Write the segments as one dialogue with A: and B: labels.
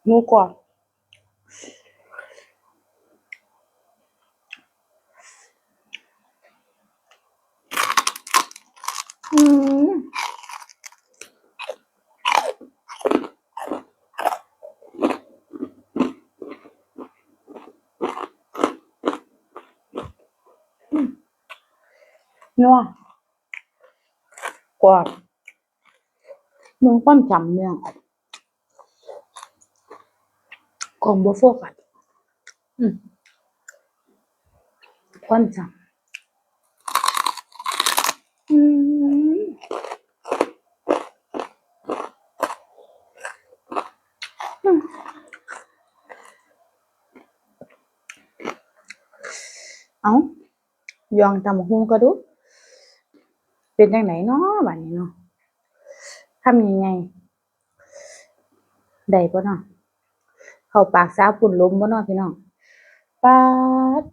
A: หมูกรอบอืมนัวกรอบมึงความจำเนี่ยของบ่โฟกัสอืมความจำเอ้ายองตำบักหุ่งก็ดูเป็นจังไหนเนาะบัดนี้เนาะทำยังไงได้บ่เนาะเข้าปากสาวปุ่นลมบ่เนาะพี่น้องป๊าด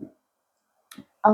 A: เอ้า